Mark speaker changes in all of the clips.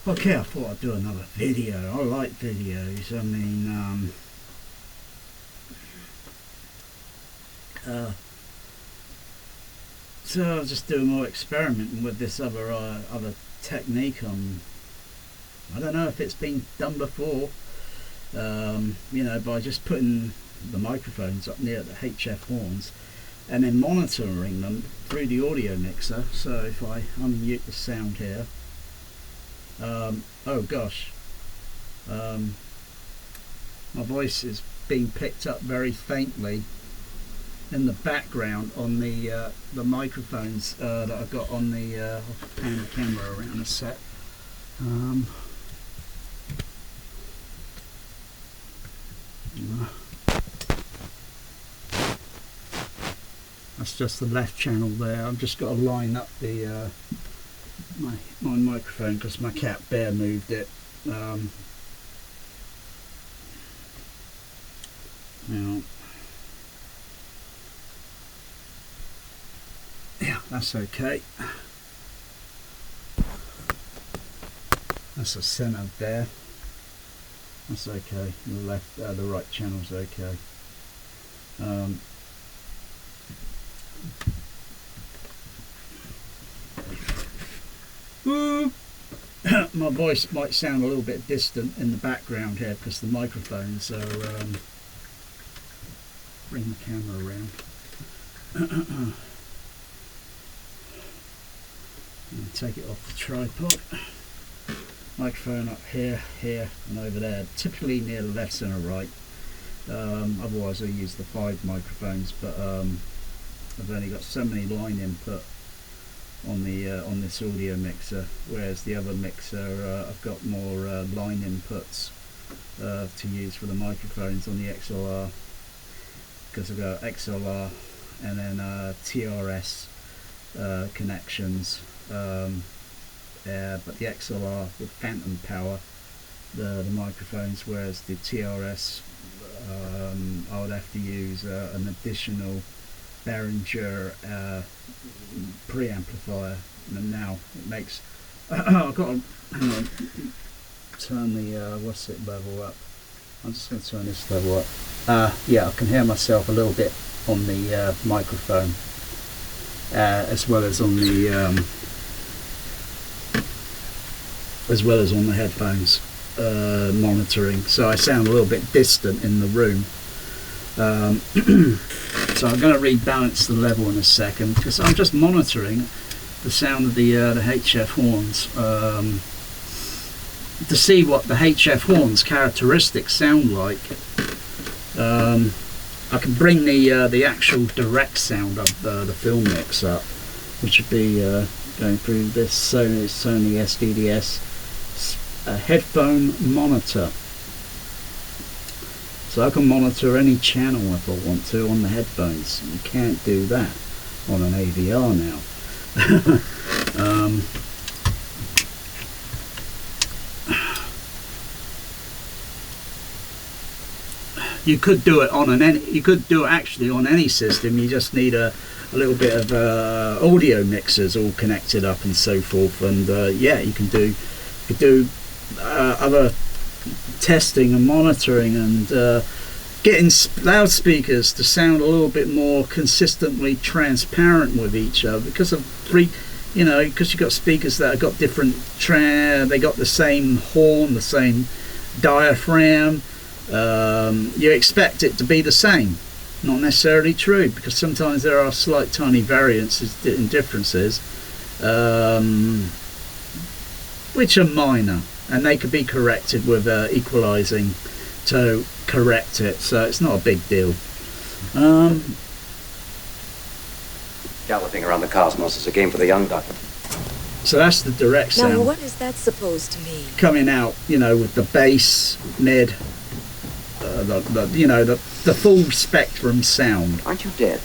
Speaker 1: Okay, I thought I'd do another video. I like videos. I mean, so I was just doing more experimenting with this other technique. I don't know if it's been done before. You know, by just putting the microphones up near the HF horns and then monitoring them through the audio mixer. So if I unmute the sound here, oh gosh, my voice is being picked up very faintly in the background on the microphones that I've got on the I'll pan the camera around a sec. That's just the left channel there. I've just got to line up the my microphone because my cat Bear moved it. Now, yeah, that's okay. That's the centre there. That's okay. The left, the right channel's okay. My voice might sound a little bit distant in the background here because the microphones are. Bring the camera around. Take it off the tripod. Microphone up here, here, and over there. Typically near the left, center, right. Otherwise, I use the 5 microphones, but I've only got so many line input on the on this audio mixer, whereas the other mixer I've got more line inputs to use for the microphones on the XLR, because I've got XLR and then TRS connections, but the XLR with phantom power the microphones, whereas the TRS I would have to use an additional Behringer preamplifier, and now it makes I've got to hang on, turn the what's it level up. I'm just going to turn this level up. Yeah, I can hear myself a little bit on the microphone, as well as on the headphones monitoring. So I sound a little bit distant in the room. So I'm going to rebalance the level in a second, because I'm just monitoring the sound of the HF horns to see what the HF horns characteristics sound like. I can bring the actual direct sound of the film mix up, which would be going through this Sony SDDS headphone monitor. So I can monitor any channel if I want to on the headphones. You can't do that on an AVR now. You could do it on you could do it actually on any system. You just need a little bit of audio mixers all connected up and so forth, and yeah, you can do other testing and monitoring and getting loudspeakers to sound a little bit more consistently transparent with each other, because of because you've got speakers that have got different they got the same horn, the same diaphragm. You expect it to be the same. Not necessarily true, because sometimes there are slight tiny variances and differences, which are minor, and they could be corrected with equalizing to correct it, so it's not a big deal.
Speaker 2: Galloping around the cosmos is a game for the young, Doctor.
Speaker 1: So that's the direct sound.
Speaker 3: Now what is that supposed to mean?
Speaker 1: Coming out, with the bass, mid, the full spectrum sound.
Speaker 2: Aren't you dead?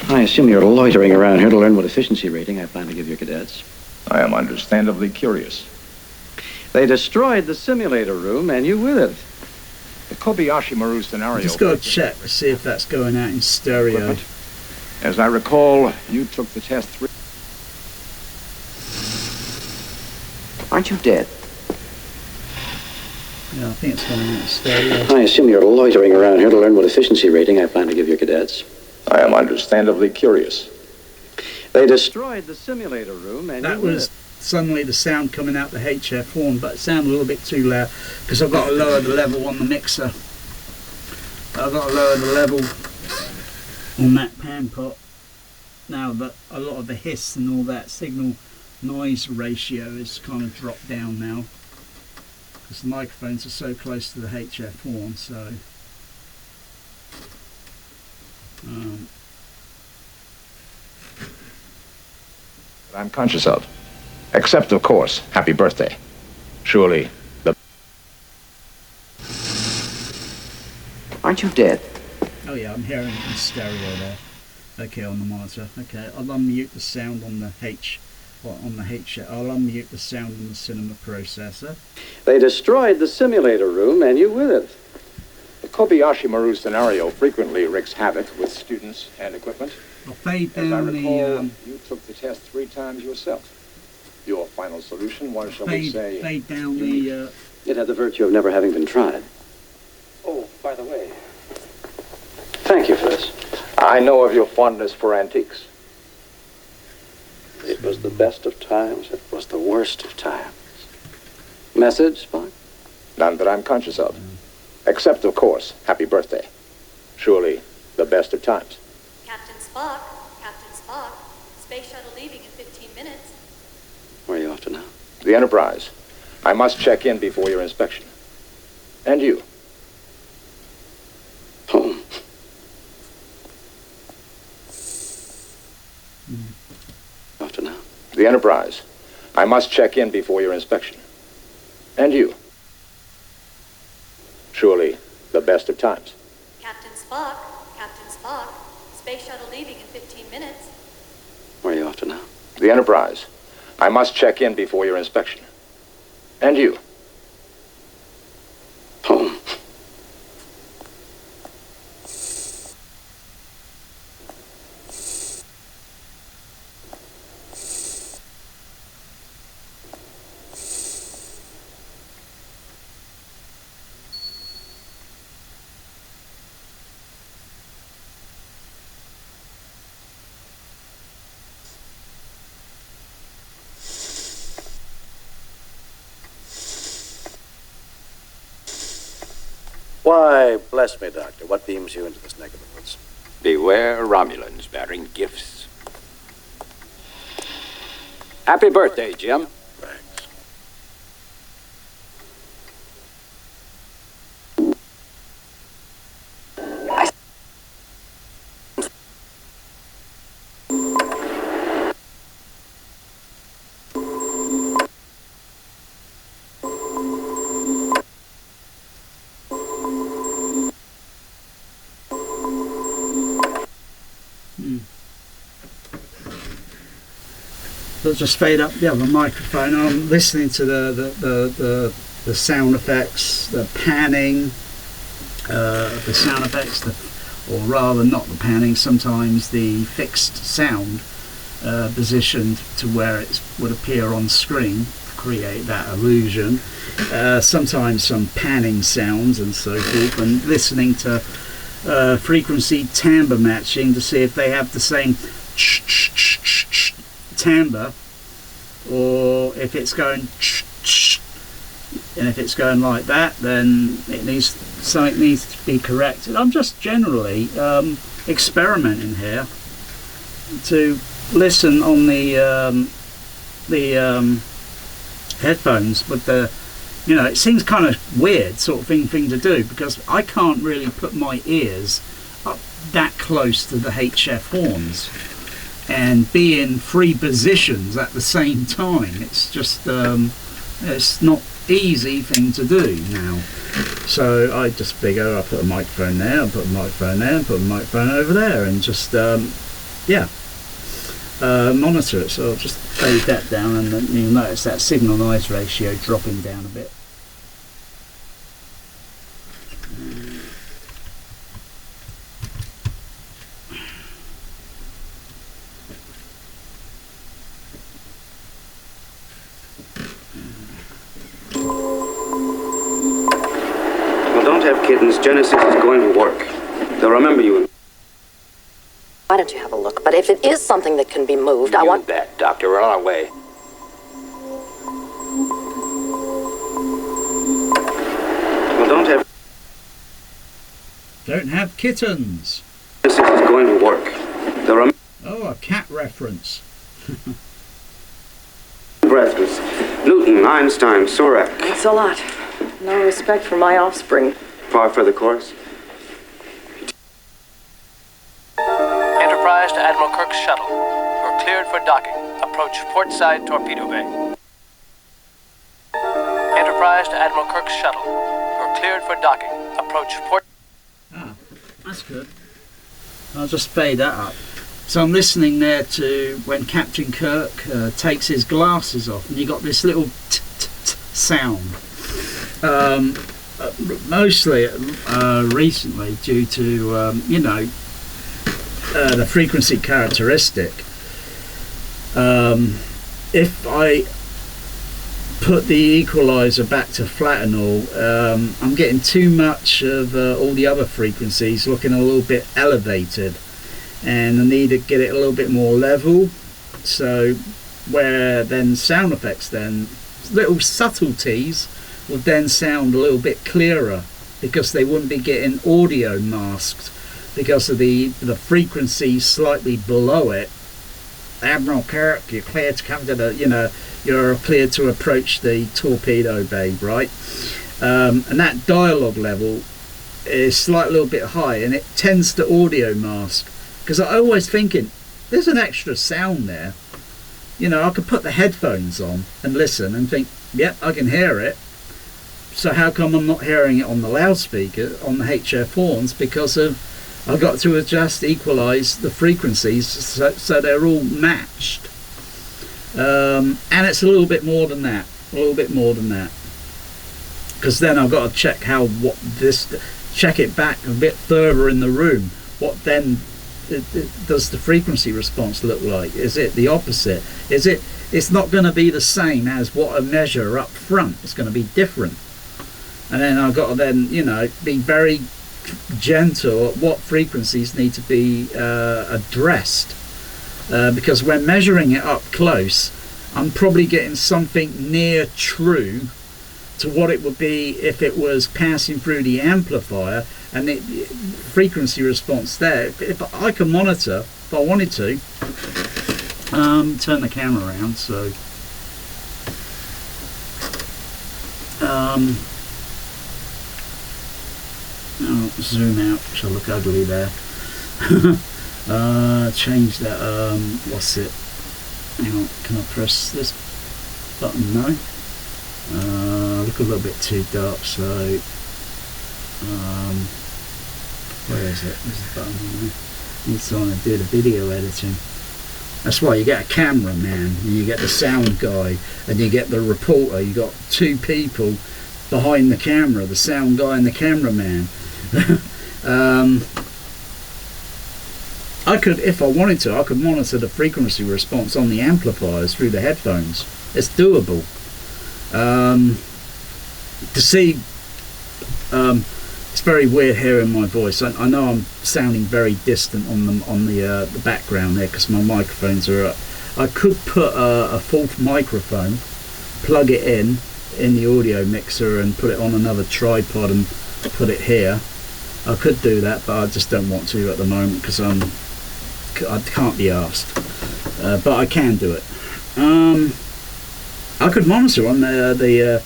Speaker 2: I assume you're loitering around here to learn what efficiency rating I plan to give your cadets.
Speaker 4: I am understandably curious.
Speaker 2: They destroyed the simulator room, and you with it.
Speaker 4: The Kobayashi Maru scenario.
Speaker 1: Just got to check to see if that's going out in stereo.
Speaker 4: As I recall, you took the test
Speaker 2: Aren't you dead?
Speaker 1: Yeah, I think it's going to stay.
Speaker 2: I assume you're loitering around here to learn what efficiency rating I plan to give your cadets.
Speaker 4: I am understandably curious.
Speaker 2: They destroyed the simulator room and
Speaker 1: That was suddenly the sound coming out the HF horn, but it sounded a little bit too loud because I've got to lower the level on the mixer. I've got to lower the level on that pan pot now that a lot of the hiss and all that signal noise ratio is kind of dropped down now because the microphones are so close to the HF horn. So
Speaker 4: That I'm conscious of. Except, of course, happy birthday. Surely, the...
Speaker 2: Aren't you dead?
Speaker 1: oh yeah, I'm hearing it in stereo there. Okay, on the monitor. Okay, I'll unmute the sound on the I'll unmute the sound on the cinema processor.
Speaker 2: They destroyed the simulator room and you with it.
Speaker 4: The Kobayashi Maru scenario frequently wreaks havoc with students and equipment.
Speaker 1: I'll fade
Speaker 4: As I
Speaker 1: down
Speaker 4: recall, you took the test 3 times yourself. Your final solution was, shall we say...
Speaker 1: fade down the
Speaker 2: It had the virtue of never having been tried. Oh, by the way, thank you for this.
Speaker 4: I know of your fondness for antiques.
Speaker 2: It was the best of times. It was the worst of times. Message, Spock?
Speaker 4: None that I'm conscious of. Except, of course, happy birthday. Surely, the best of times.
Speaker 5: Captain Spock, Captain Spock, space shuttle leaving in 15 minutes.
Speaker 2: Where are you off to now?
Speaker 4: The Enterprise. I must check in before your inspection. And you.
Speaker 2: Home. Off to now.
Speaker 4: The Enterprise. I must check in before your inspection. And you. Surely, the best of times.
Speaker 5: Captain Spock, Captain Spock, space shuttle leaving in 15 minutes.
Speaker 2: Where are you off to now?
Speaker 4: The Enterprise. I must check in before your inspection. And you.
Speaker 2: Home.
Speaker 6: Why, bless me, Doctor, what beams you into this neck of the woods?
Speaker 7: Beware Romulans bearing gifts. Happy birthday, Jim.
Speaker 6: Thanks.
Speaker 1: They'll just fade up the other microphone. I'm listening to the sound effects, the panning, the sound effects, or rather not the panning, sometimes the fixed sound positioned to where it would appear on screen, create that illusion. Sometimes some panning sounds and so forth, and listening to frequency timbre matching to see if they have the same timbre, or if it's going and if it's going like that, then something needs to be corrected. I'm just generally experimenting here to listen on the headphones with the, it seems kind of weird sort of thing to do, because I can't really put my ears up that close to the HF horns and be in 3 positions at the same time. It's just it's not easy thing to do now. So I just figure I put a microphone there, I put a microphone there, put a microphone over there, and just monitor it. So I'll just fade that down, and then you'll notice that signal noise ratio dropping down a bit.
Speaker 8: kittens, Genesis is going to work. They'll remember you.
Speaker 9: Why don't you have a look? But if it is something that can be moved, I want...
Speaker 7: You bet, Doctor. We're on our way.
Speaker 8: Well,
Speaker 1: Don't have kittens.
Speaker 8: Genesis is going to work. They'll remember...
Speaker 1: Oh, a cat reference.
Speaker 8: Breathless. Newton, Einstein, Sorek.
Speaker 9: Thanks a lot. No respect for my offspring.
Speaker 8: Par for the course.
Speaker 10: Enterprise to Admiral Kirk's shuttle. You're cleared for docking. Approach portside torpedo bay. Enterprise to Admiral Kirk's shuttle. You're cleared for docking. Approach port...
Speaker 1: Ah, that's good. I'll just fade that up. So I'm listening there to when Captain Kirk takes his glasses off, and you got this little sound. Mostly recently due to the frequency characteristic. If I put the equalizer back to flat and all, I'm getting too much of all the other frequencies looking a little bit elevated, and I need to get it a little bit more level, so where then sound effects, then little subtleties would then sound a little bit clearer, because they wouldn't be getting audio masked because of the frequency slightly below it. Admiral Kirk, you're clear to come to the, you're clear to approach the torpedo bay, right? And that dialogue level is slightly little bit high, and it tends to audio mask, because I always thinking there's an extra sound there. I could put the headphones on and listen and think, yep, I can hear it. So how come I'm not hearing it on the loudspeaker, on the HF horns? Because I've got to equalize the frequencies so they're all matched. And it's a little bit more than that. Because then I've got to check check it back a bit further in the room. What then does the frequency response look like? Is it the opposite? It's not going to be the same as what I measure up front. It's going to be different. And then I've got to then, be very gentle at what frequencies need to be addressed. Because when measuring it up close, I'm probably getting something near true to what it would be if it was passing through the amplifier, and the frequency response there. If I can monitor, if I wanted to, turn the camera around, so zoom out, which will look ugly there. Change that, what's it, hang on, can I press this button? No. Look a little bit too dark, so where is it? There's the button on there. Need someone to do the video editing. That's why you get a cameraman, and you get the sound guy, and you get the reporter. You got two people behind the camera, the sound guy and the cameraman. I could, if I wanted to, I could monitor the frequency response on the amplifiers through the headphones. It's doable. To see, it's very weird hearing my voice. I know I'm sounding very distant on the background there because my microphones are up. I could put a fourth microphone, plug it in the audio mixer, and put it on another tripod and put it here. I could do that, but I just don't want to at the moment because I can't be asked. But I can do it. I could monitor on I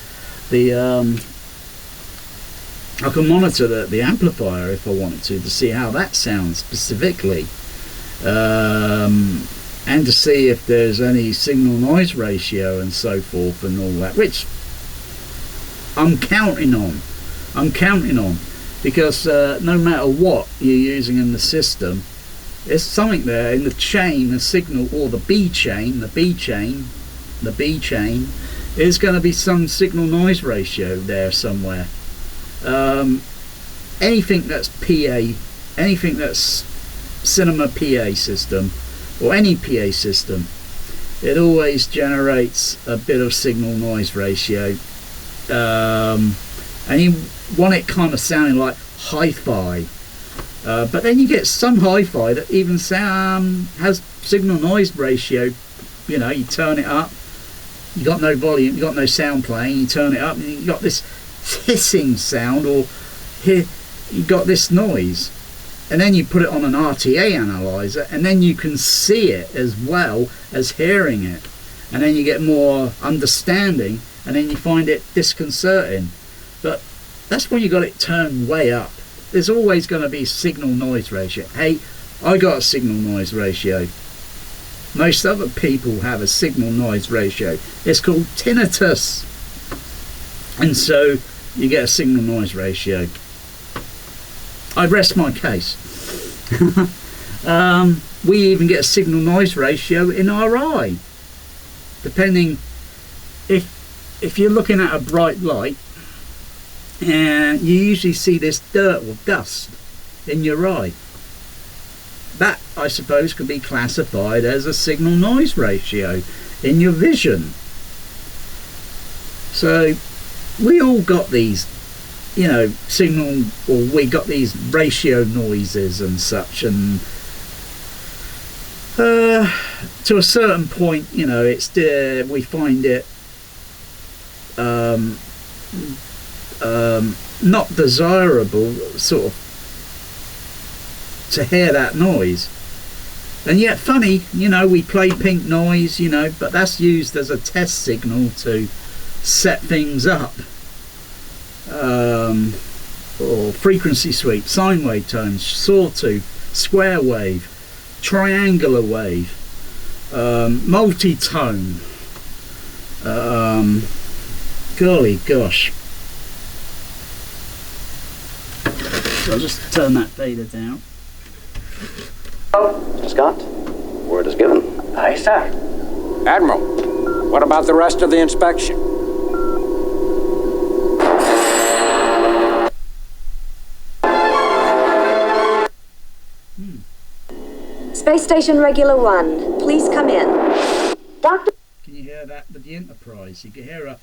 Speaker 1: can monitor the amplifier if I wanted to see how that sounds specifically, and to see if there's any signal noise ratio and so forth and all that, which I'm counting on, because no matter what you're using in the system, there's something there in the chain, the signal, or the B chain, is going to be some signal noise ratio there somewhere. Anything that's PA, anything that's cinema PA system, or any PA system, it always generates a bit of signal noise ratio. and you want it kind of sounding like hi-fi. But then you get some hi-fi that even has signal noise ratio. You know, you turn it up, you got no volume, you got no sound playing, you turn it up and you got this hissing sound, or here you got this noise, and then you put it on an RTA analyzer and then you can see it as well as hearing it, and then you get more understanding, and then you find it disconcerting. But that's when you got it turned way up. There's always going to be signal noise ratio. Hey, I got a signal noise ratio. Most other people have a signal noise ratio. It's called tinnitus. And so you get a signal noise ratio. I rest my case. We even get a signal noise ratio in our eye. Depending, if you're looking at a bright light, and you usually see this dirt or dust in your eye, that I suppose could be classified as a signal noise ratio in your vision. So we all got these, you know, signal, or we got these ratio noises and such, and to a certain point, you know, it's we find it not desirable, sort of, to hear that noise. And yet funny, you know, we play pink noise, you know, but that's used as a test signal to set things up, or frequency sweep, sine wave tones, sawtooth, square wave, triangular wave, multi-tone, golly gosh. So I'll just turn that fader down.
Speaker 2: Scott, word is given.
Speaker 8: Aye, sir.
Speaker 7: Admiral, what about the rest of the inspection?
Speaker 3: Space Station Regular 1, please come in. Doctor...
Speaker 1: Can you hear that with the Enterprise? You can hear a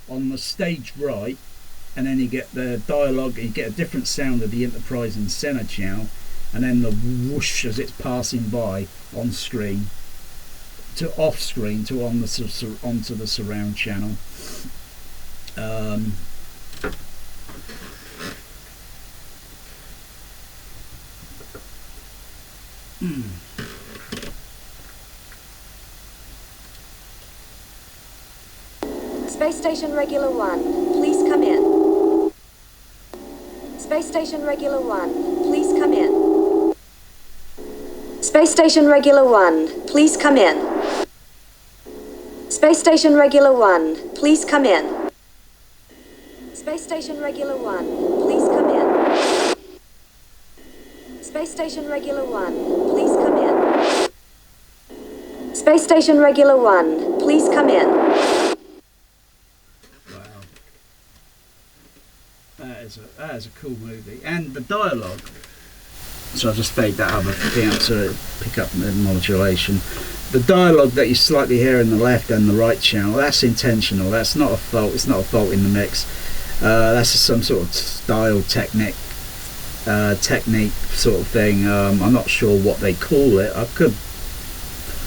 Speaker 1: on the stage right, and then you get the dialogue, and you get a different sound of the Enterprise in center channel, and then the whoosh as it's passing by on screen to off screen to onto the surround channel.
Speaker 3: Space Station Regular 1, please come in. Space Station Regular 1, please come in. Space Station Regular 1, please come in. Space Station Regular 1, please come in. Space Station Regular 1, please come in. Space Station Regular 1, please come in. Space Station Regular 1, please come in.
Speaker 1: That is a cool movie, and the dialogue. So I'll just fade that up to pick up the modulation. The dialogue that you slightly hear in the left and the right channel, that's intentional. That's not a fault. It's not a fault in the mix. That's some sort of style technique sort of thing. I'm not sure what they call it. I could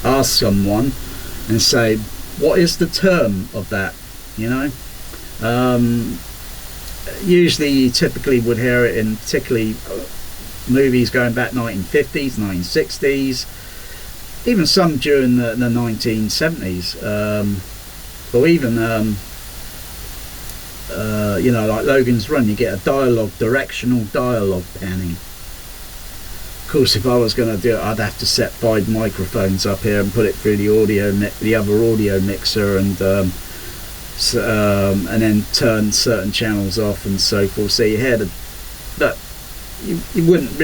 Speaker 1: ask someone and say, what is the term of that? You know. Usually you typically would hear it in particularly movies going back 1950s, 1960s, even some during the 1970s, or even you know, like Logan's Run, you get a directional dialogue panning. Of course, if I was going to do it, I'd have to set 5 microphones up here and put it through the other audio mixer, and then turn certain channels off and so forth. So you hear that you wouldn't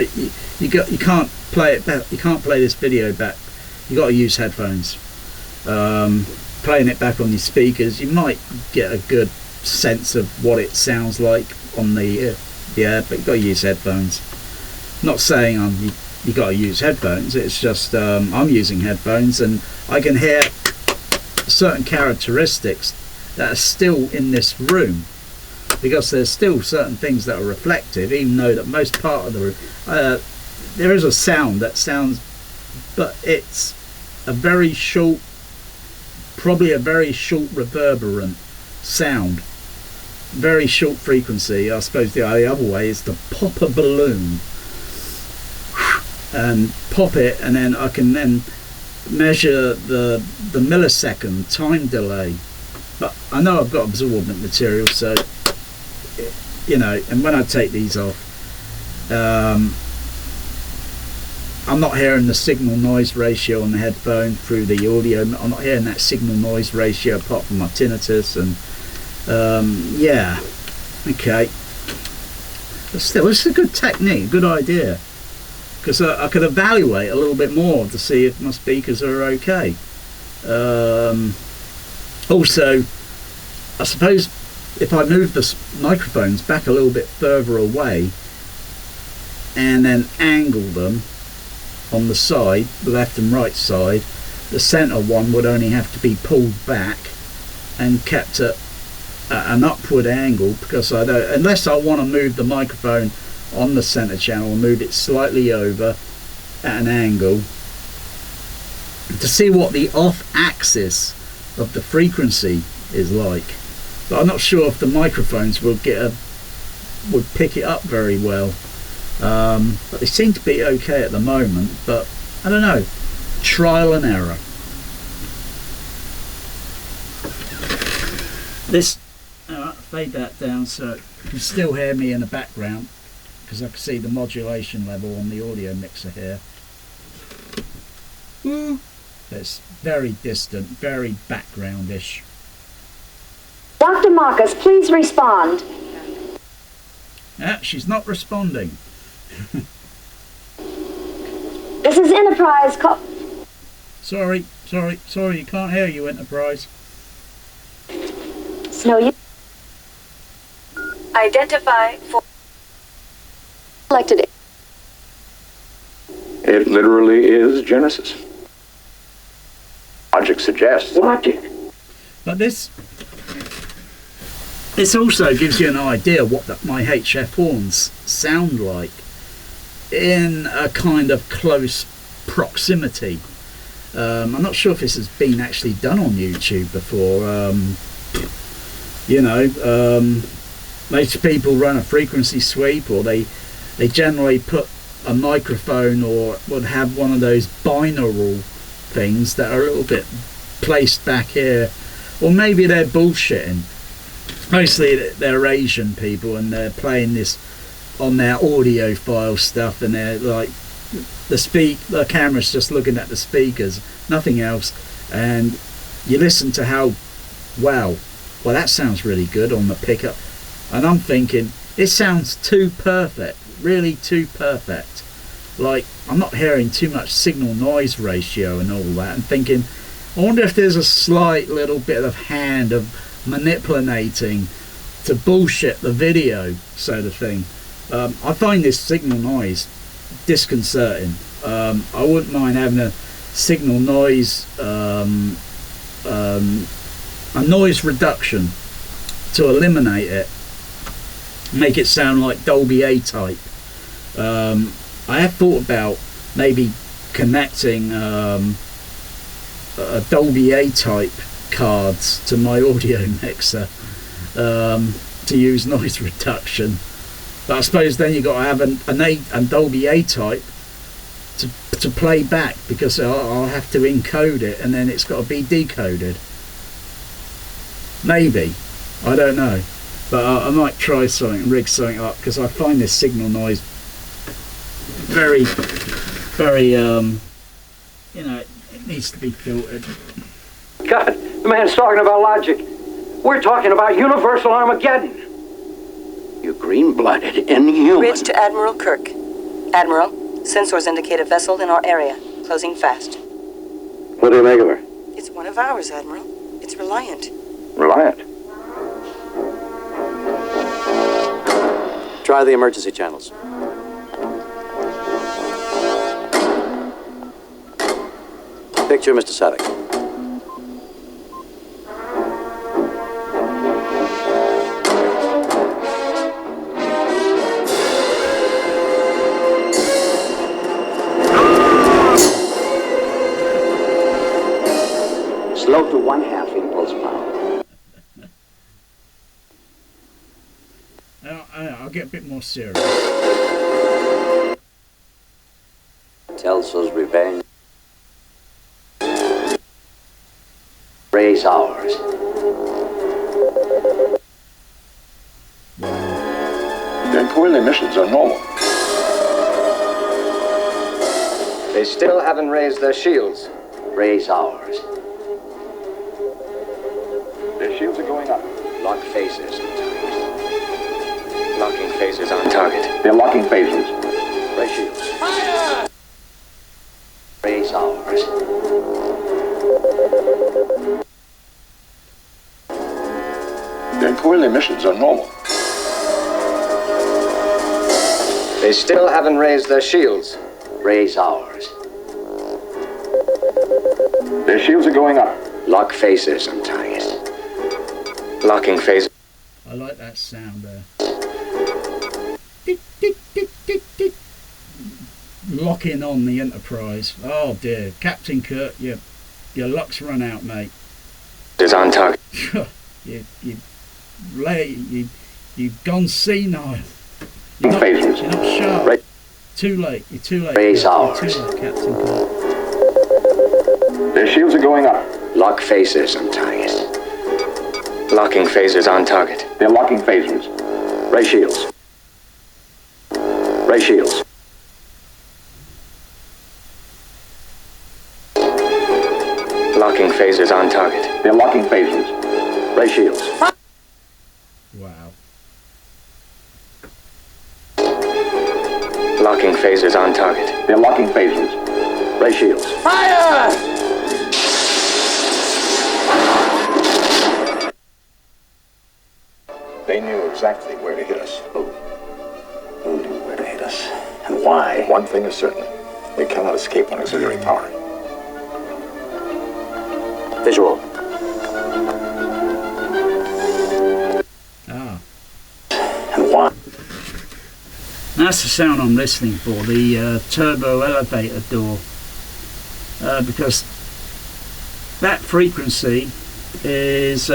Speaker 1: you can't play it back. You can't play this video back. You got to use headphones. Playing it back on your speakers, you might get a good sense of what it sounds like on the but you got to use headphones. Not saying you got to use headphones. It's just I'm using headphones and I can hear certain characteristics that are still in this room, because there's still certain things that are reflective, even though that most part of the room, there is a sound that sounds, but it's a very short, probably a very short reverberant sound, very short frequency. I suppose the other way is to pop a balloon and pop it, and then I can then measure the millisecond time delay. But I know I've got absorbent material, so you know, and when I take these off, I'm not hearing the signal noise ratio on the headphone through the audio. I'm not hearing that signal noise ratio apart from my tinnitus, and yeah, okay. But still, this is a good technique, good idea, because I could evaluate a little bit more to see if my speakers are okay. Also, I suppose if I move the microphones back a little bit further away and then angle them on the side, the left and right side, the center one would only have to be pulled back and kept at an upward angle, because I don't, unless I want to move the microphone on the center channel, move it slightly over at an angle to see what the off axis of the frequency is like. But I'm not sure if the microphones would pick it up very well. But they seem to be okay at the moment, but I don't know, trial and error. This, fade that down so you can still hear me in the background, because I can see the modulation level on the audio mixer here. It's very distant, very backgroundish.
Speaker 3: Dr. Marcus, please respond.
Speaker 1: She's not responding.
Speaker 3: This is Enterprise call.
Speaker 1: Sorry, you can't hear you, Enterprise.
Speaker 3: Snow, you
Speaker 5: Identify for
Speaker 3: selected.
Speaker 4: It literally is Genesis. Logic suggests. Logic.
Speaker 1: But this also gives you an idea what my HF horns sound like in a kind of close proximity. I'm not sure if this has been actually done on YouTube before. You know, most people run a frequency sweep, or they generally put a microphone, or would have one of those binaural things that are a little bit placed back here, or maybe they're bullshitting. Mostly they're Asian people, and they're playing this on their audio file stuff, and they're like, the camera's just looking at the speakers, nothing else, and you listen to how well that sounds really good on the pickup, and I'm thinking it sounds too perfect, really too perfect. Like, I'm not hearing too much signal noise ratio and all that, and thinking, I wonder if there's a slight little bit of hand of manipulating to bullshit the video sort of thing. I find this signal noise disconcerting. I wouldn't mind having a signal noise, a noise reduction to eliminate it, make it sound like Dolby A type. I have thought about maybe connecting a Dolby A type cards to my audio mixer to use noise reduction, but I suppose then you've got to have a Dolby A type to play back, because I'll have to encode it, and then it's got to be decoded. Maybe, I don't know, but I might try something, rig something up, because I find this signal noise very, very, you know, it needs to be filtered.
Speaker 7: God, the man's talking about logic. We're talking about universal Armageddon.
Speaker 2: You green-blooded inhuman.
Speaker 9: Bridge to Admiral Kirk. Admiral, sensors indicate a vessel in our area. Closing fast.
Speaker 2: What do you make of her?
Speaker 9: It's one of ours, Admiral. It's Reliant.
Speaker 4: Reliant.
Speaker 6: Try the emergency channels. Picture, Mr. Sadek.
Speaker 2: Slow to 1/2 impulse power.
Speaker 1: I'll get a bit more serious.
Speaker 2: Telso's revenge. Raise ours.
Speaker 4: Their coil emissions are normal.
Speaker 2: They still haven't raised their shields. Raise ours.
Speaker 4: Their shields are going up.
Speaker 2: Lock phasers and targets.
Speaker 8: Locking phasers on target.
Speaker 4: They're locking phasers.
Speaker 2: Raise shields. Fire! Raise ours.
Speaker 4: Their coil emissions are normal.
Speaker 2: They still haven't raised their shields. Raise ours.
Speaker 4: Their shields are going up.
Speaker 2: Lock phasers and targets.
Speaker 8: Locking phasers.
Speaker 1: I like that sound there. Tick, tick, tick, tick, tick. Locking on the Enterprise. Oh dear. Captain Kirk, your luck's run out, mate.
Speaker 8: Is on target.
Speaker 1: You've gone senile. You're not sharp.
Speaker 2: Right.
Speaker 1: Too late. You're too late.
Speaker 2: Raise
Speaker 1: You're
Speaker 2: ours.
Speaker 1: too late, Captain Kirk.
Speaker 4: Their shields are going up.
Speaker 2: Lock phasers and targets.
Speaker 8: Locking phasers on target.
Speaker 4: They're locking phasers.
Speaker 2: Raise shields. Raise shields.
Speaker 8: Locking phasers on target.
Speaker 4: They're locking phasers.
Speaker 2: Raise shields.
Speaker 1: Wow.
Speaker 8: Locking phasers on target.
Speaker 4: They're locking phasers.
Speaker 2: Raise shields.
Speaker 7: Fire!
Speaker 4: They knew exactly where to hit us.
Speaker 2: Who knew where to hit us? And why?
Speaker 4: One thing is certain. We cannot escape on auxiliary power.
Speaker 2: Visual.
Speaker 1: Ah.
Speaker 2: And why?
Speaker 1: That's the sound I'm listening for, the turbo elevator door. Because that frequency is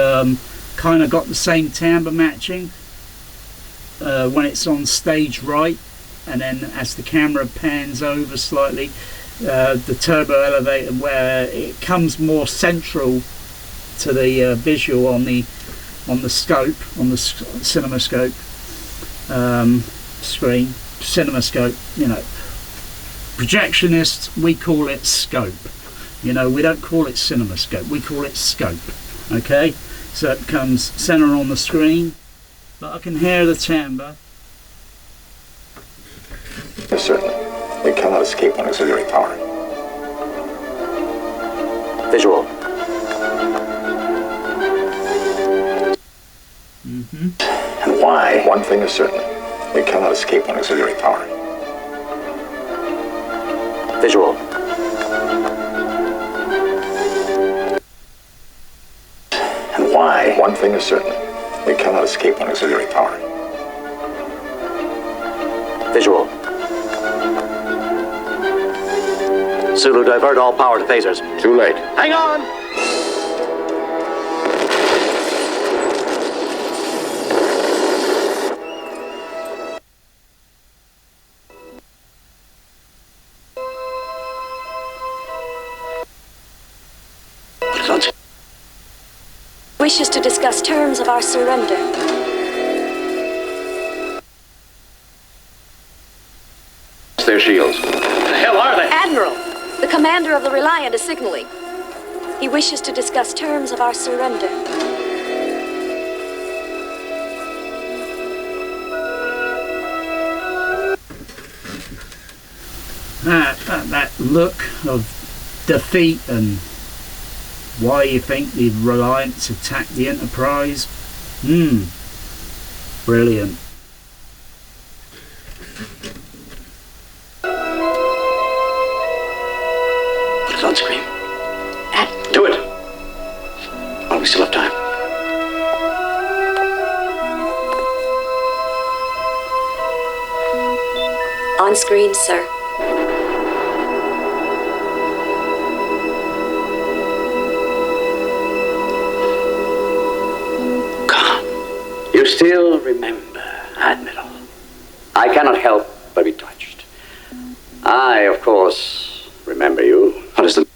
Speaker 1: kind of got the same timbre matching when it's on stage right, and then as the camera pans over slightly, the turbo elevator, where it comes more central to the visual on the scope, on the cinemascope screen, cinemascope, projectionists, we call it scope. We don't call it cinemascope, we call it scope. Okay, so it comes center on the screen, but I can hear the timbre.
Speaker 4: Certainly. We cannot escape on auxiliary power.
Speaker 2: Visual. And why?
Speaker 4: One thing is certain. We cannot escape on auxiliary power.
Speaker 2: Visual. And why?
Speaker 4: One thing is certain. We cannot escape on auxiliary power.
Speaker 2: Visual. Zulu, divert all power to phasers.
Speaker 4: Too late.
Speaker 2: Hang on!
Speaker 3: Wishes to discuss terms of our surrender.
Speaker 4: Their shields.
Speaker 7: The hell are they?
Speaker 3: Admiral, the commander of the Reliant is signaling. He wishes to discuss terms of our surrender.
Speaker 1: That look of defeat and why you think the Reliance attacked the Enterprise? Brilliant.
Speaker 2: Put it on screen. Do it! Oh, we still have time.
Speaker 3: On screen, sir.
Speaker 7: still remember, Admiral. I cannot help but be touched. I, of course, remember you.
Speaker 2: What is the...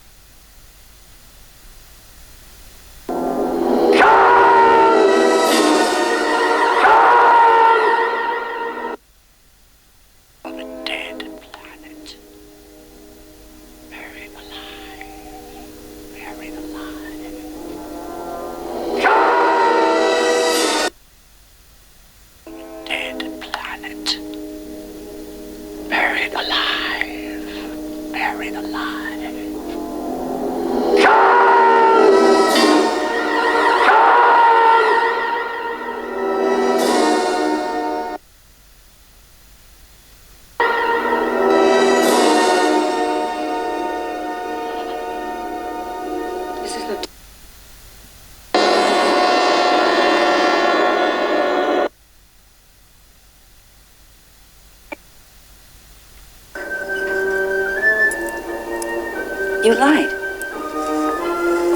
Speaker 9: You lied.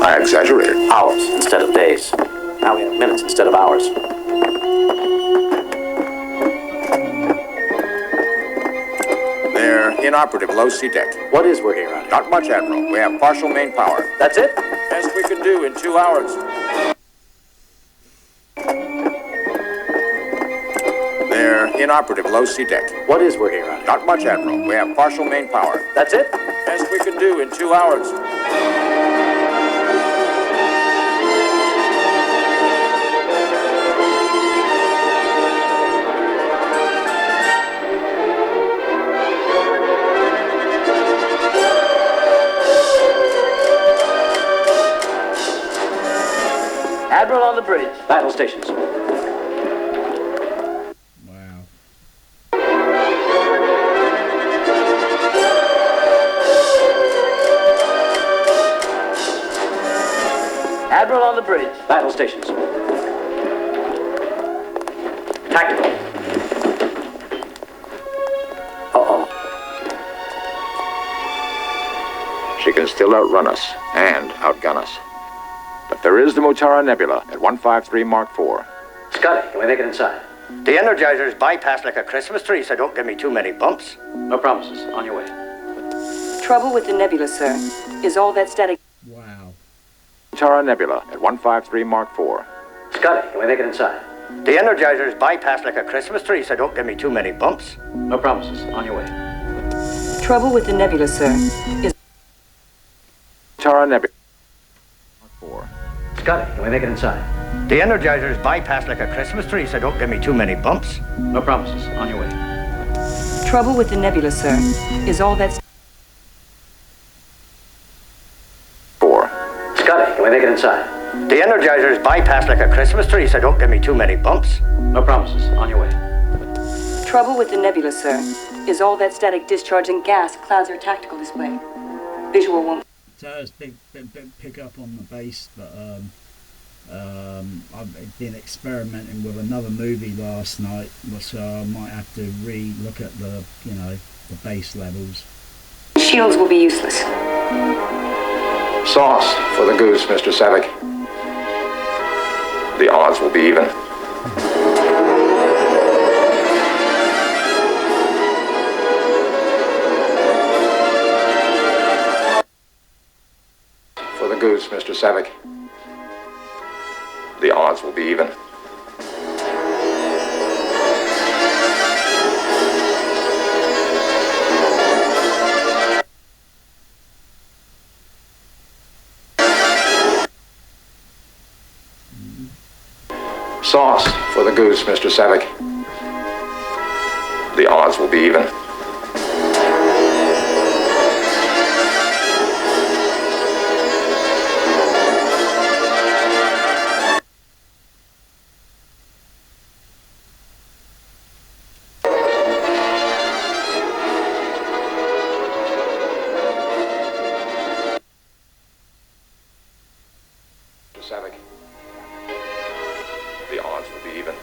Speaker 4: I exaggerated.
Speaker 6: Hours instead of days. Now we have minutes instead of hours.
Speaker 4: They're inoperative, low sea deck.
Speaker 6: What is working around here?
Speaker 4: Not much, Admiral. We have partial main power.
Speaker 6: That's it?
Speaker 4: Best we can do in 2 hours. They're inoperative, low sea deck.
Speaker 6: What is working around here?
Speaker 4: Not much, Admiral. We have partial main power.
Speaker 6: That's it?
Speaker 4: Best we can do in 2 hours.
Speaker 10: Admiral on the bridge.
Speaker 6: Battle stations.
Speaker 1: Wow.
Speaker 10: Admiral on the bridge.
Speaker 6: Battle stations. Tactical. Uh-oh.
Speaker 4: She can still outrun us and outgun us. But there is the Mutara Nebula at 153 Mark IV.
Speaker 6: Scotty, can we make it inside?
Speaker 7: The Energizer's bypassed like a Christmas tree, so don't give me too many bumps.
Speaker 6: No promises. On your way.
Speaker 9: Trouble with the nebula, sir, is all that static.
Speaker 1: Wow.
Speaker 4: Mutara Nebula at 153 Mark IV.
Speaker 6: Scotty, can we make it inside?
Speaker 7: The Energizer's bypassed like a Christmas tree, so don't give me too many bumps.
Speaker 6: No promises. On your way.
Speaker 9: Trouble with the nebula, sir, is...
Speaker 4: Mutara Nebula. Mark IV.
Speaker 6: Scotty, can we make it inside?
Speaker 7: The Energizer's bypassed like a Christmas tree, so don't give me too many bumps.
Speaker 6: No promises. On your way.
Speaker 9: Trouble with the nebula, sir, is all that...
Speaker 6: Scotty, can we make it inside?
Speaker 7: The Energizer's bypassed like a Christmas tree, so don't give me too many bumps.
Speaker 6: No promises. On your way.
Speaker 9: Trouble with the nebula, sir, is all that static discharging gas clouds our tactical display. Visual won't...
Speaker 1: So it's pick up on the base, but I've been experimenting with another movie last night, so I might have to re-look at the base levels.
Speaker 9: Shields will be useless.
Speaker 4: Sauce for the goose, Mr. Savick. The odds will be even. For the goose, Mr. Savick. The odds will be even. Sauce for the goose, Mr. Savick. The odds will be even. Mr. Savick. The odds will be even.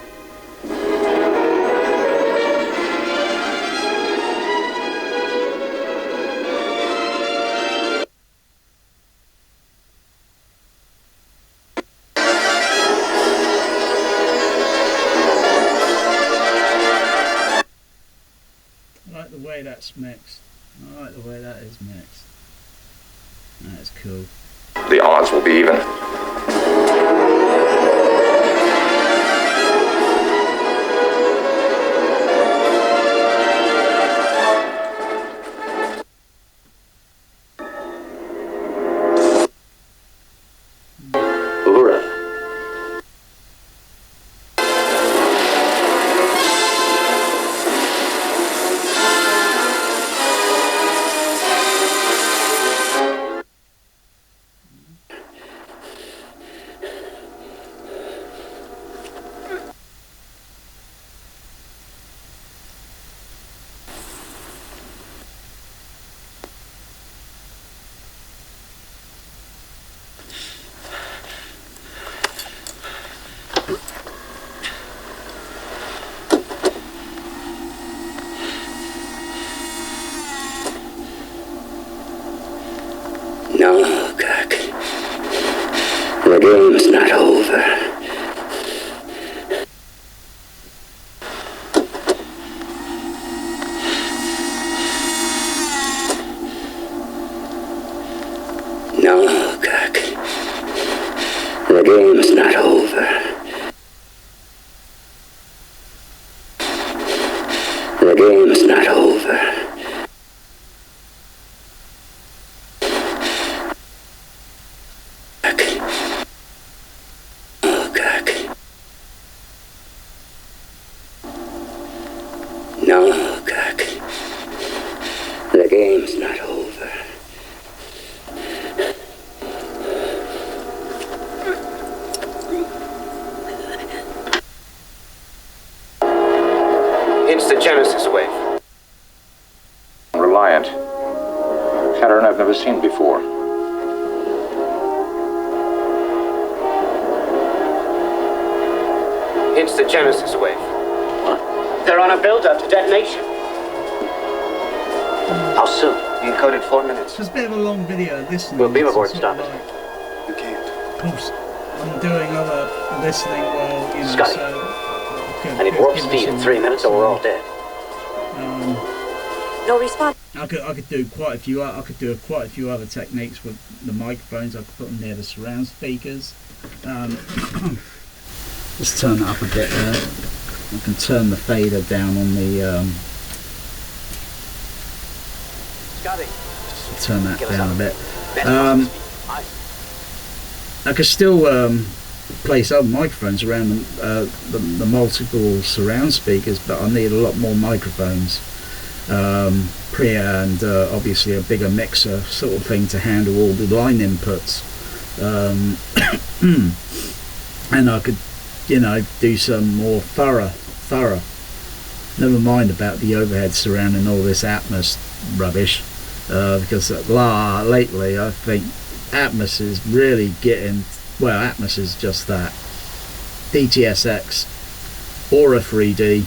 Speaker 1: that's mixed. I like the way that is mixed. That's cool.
Speaker 4: The odds will be even.
Speaker 7: No, Kirk. The game's not over. No, Kirk. The game's not over. The game's not over. No, Kirk. The game's not over.
Speaker 8: It's the Genesis wave.
Speaker 4: Reliant. Pattern I've never seen before.
Speaker 8: It's the Genesis wave.
Speaker 7: They're on a build-up to detonation. How soon?
Speaker 8: Encoded 4 minutes.
Speaker 1: It's a bit of a long video listening.
Speaker 7: We'll beam
Speaker 1: It's
Speaker 7: aboard
Speaker 1: sort
Speaker 7: and
Speaker 1: of
Speaker 7: stop it.
Speaker 1: like,
Speaker 8: You can't.
Speaker 1: of course, I'm doing other listening while, you know,
Speaker 7: Scotty,
Speaker 1: so...
Speaker 7: I need warp speed in 3 minutes or we're all dead.
Speaker 3: No response.
Speaker 1: I could do quite a few. I could do quite a few other techniques with the microphones. I could put them near the surround speakers. Let's turn that up a bit there. I can turn the fader down on the.
Speaker 10: Scotty,
Speaker 1: Turn that
Speaker 10: give us
Speaker 1: down a
Speaker 10: up.
Speaker 1: bit.
Speaker 10: Nice.
Speaker 1: I could still place other microphones around the multiple surround speakers, but I need a lot more microphones. And obviously a bigger mixer sort of thing to handle all the line inputs. And I could, you know, do some more thorough. Never mind about the overhead surrounding all this Atmos rubbish, because lately I think Atmos is really getting, well, Atmos is just that. DTSX, Aura 3D,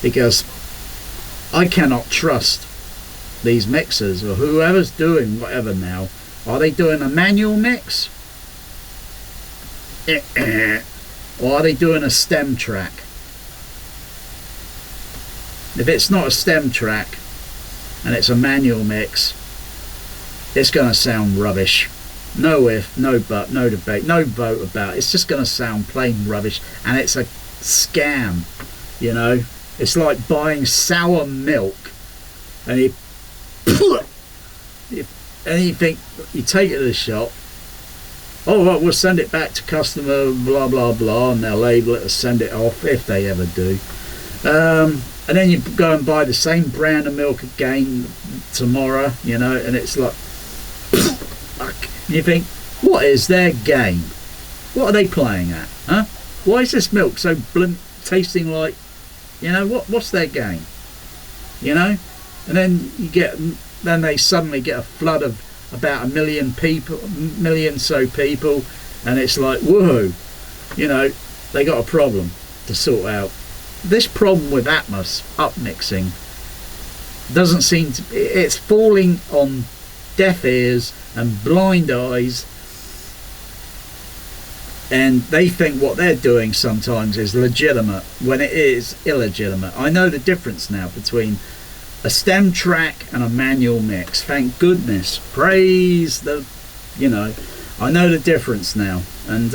Speaker 1: because I cannot trust these mixers or whoever's doing whatever now. Are they doing a manual mix? Or are they doing a stem track? If it's not a stem track and it's a manual mix, it's going to sound rubbish. No if, no but, no debate, no vote about it. It's just going to sound plain rubbish, and it's a scam, you know. It's like buying sour milk and you think, you take it to the shop, oh right, we'll send it back to customer, blah blah blah, and they'll label it and send it off if they ever do. And then you go and buy the same brand of milk again tomorrow, you know, and it's like, you think, what is their game? What are they playing at? Huh? Why is this milk so tasting like, you know, what's their game? You know? And then then they suddenly get a flood of about 1 million people, and it's like, whoa, you know, they got a problem to sort out. This problem with Atmos upmixing doesn't seem to, it's falling on deaf ears and blind eyes and they think what they're doing sometimes is legitimate when it is illegitimate. I know the difference now between a stem track and a manual mix. Thank goodness. Praise the, you know, I know the difference now. And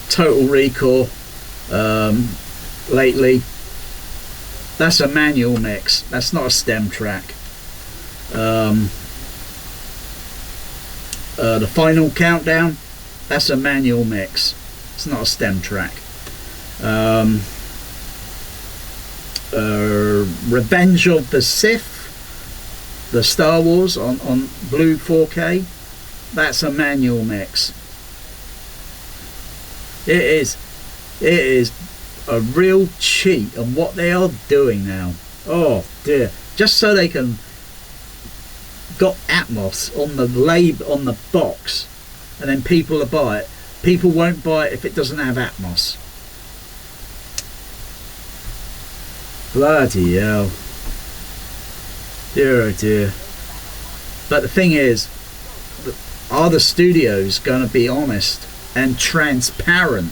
Speaker 1: Total Recall lately, that's a manual mix, that's not a stem track. The Final Countdown, that's a manual mix, it's not a stem track. Revenge of the Sith, the Star Wars on Blue 4K, that's a manual mix. It is a real cheat on what they are doing now. Oh dear, just so they can got Atmos on the on the box, and then people will buy it. People won't buy it if it doesn't have Atmos. Bloody hell. Dear oh dear. But the thing is, are the studios going to be honest and transparent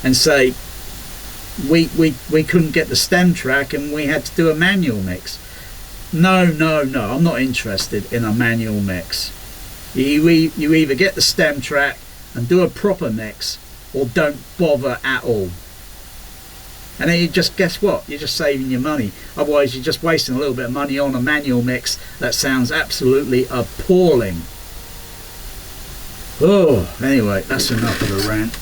Speaker 1: and say we couldn't get the stem track and we had to do a manual mix? No, I'm not interested in a manual mix. You either get the stem track and do a proper mix, or don't bother at all. And then you just, guess what, you're just saving your money. Otherwise you're just wasting a little bit of money on a manual mix that sounds absolutely appalling. Oh, anyway, that's enough of the rant.